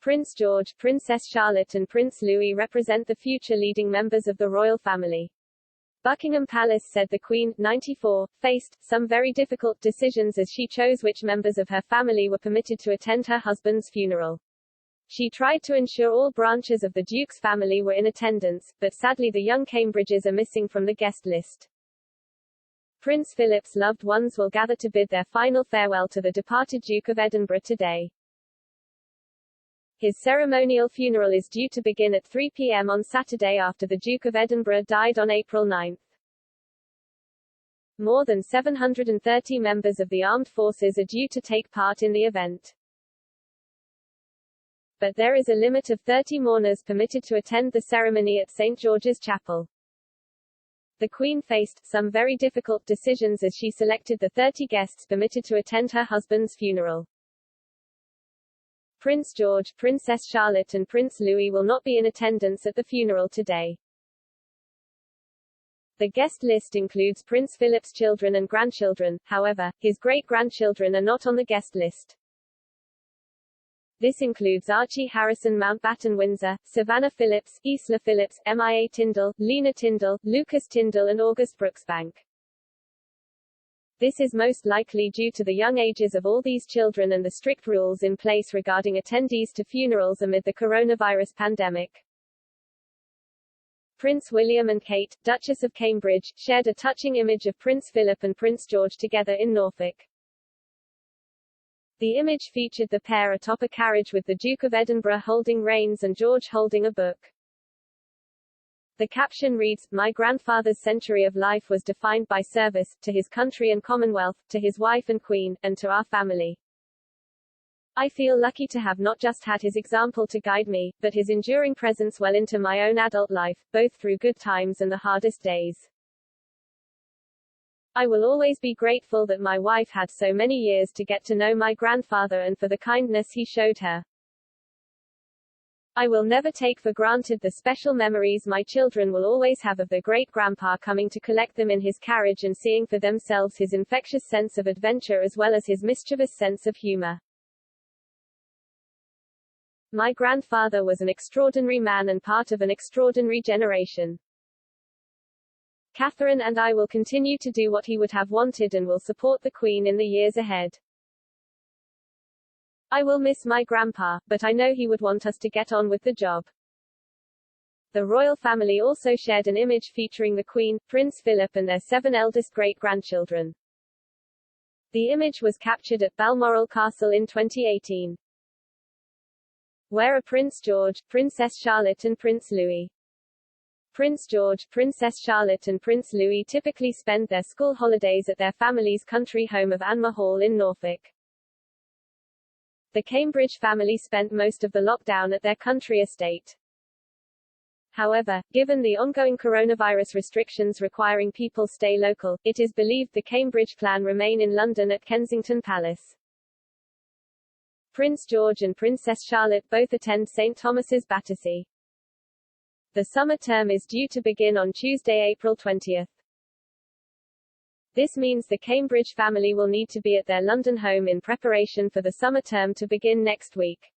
Prince George, Princess Charlotte and Prince Louis represent the future leading members of the royal family. Buckingham Palace said the Queen, 94, faced some very difficult decisions as she chose which members of her family were permitted to attend her husband's funeral. She tried to ensure all branches of the Duke's family were in attendance, but sadly the young Cambridges are missing from the guest list. Prince Philip's loved ones will gather to bid their final farewell to the departed Duke of Edinburgh today. His ceremonial funeral is due to begin at 3 p.m. on Saturday after the Duke of Edinburgh died on April 9. More than 730 members of the armed forces are due to take part in the event. But there is a limit of 30 mourners permitted to attend the ceremony at St. George's Chapel. The Queen faced some very difficult decisions as she selected the 30 guests permitted to attend her husband's funeral. Prince George, Princess Charlotte and Prince Louis will not be in attendance at the funeral today. The guest list includes Prince Philip's children and grandchildren, however, his great-grandchildren are not on the guest list. This includes Archie Harrison Mountbatten-Windsor, Savannah Phillips, Isla Phillips, Mia Tyndall, Lena Tyndall, Lucas Tyndall and August Brooksbank. This is most likely due to the young ages of all these children and the strict rules in place regarding attendees to funerals amid the coronavirus pandemic. Prince William and Kate, Duchess of Cambridge, shared a touching image of Prince Philip and Prince George together in Norfolk. The image featured the pair atop a carriage with the Duke of Edinburgh holding reins and George holding a book. The caption reads, "My grandfather's century of life was defined by service, to his country and Commonwealth, to his wife and Queen, and to our family. I feel lucky to have not just had his example to guide me, but his enduring presence well into my own adult life, both through good times and the hardest days. I will always be grateful that my wife had so many years to get to know my grandfather and for the kindness he showed her. I will never take for granted the special memories my children will always have of their great-grandpa coming to collect them in his carriage and seeing for themselves his infectious sense of adventure as well as his mischievous sense of humor. My grandfather was an extraordinary man and part of an extraordinary generation. Catherine and I will continue to do what he would have wanted and will support the Queen in the years ahead. I will miss my grandpa, but I know he would want us to get on with the job." The royal family also shared an image featuring the Queen, Prince Philip and their 7 eldest great-grandchildren. The image was captured at Balmoral Castle in 2018. Where are Prince George, Princess Charlotte and Prince Louis? Prince George, Princess Charlotte and Prince Louis typically spend their school holidays at their family's country home of Anmer Hall in Norfolk. The Cambridge family spent most of the lockdown at their country estate. However, given the ongoing coronavirus restrictions requiring people stay local, it is believed the Cambridge clan remain in London at Kensington Palace. Prince George and Princess Charlotte both attend St. Thomas's, Battersea. The summer term is due to begin on Tuesday, April 20. This means the Cambridge family will need to be at their London home in preparation for the summer term to begin next week.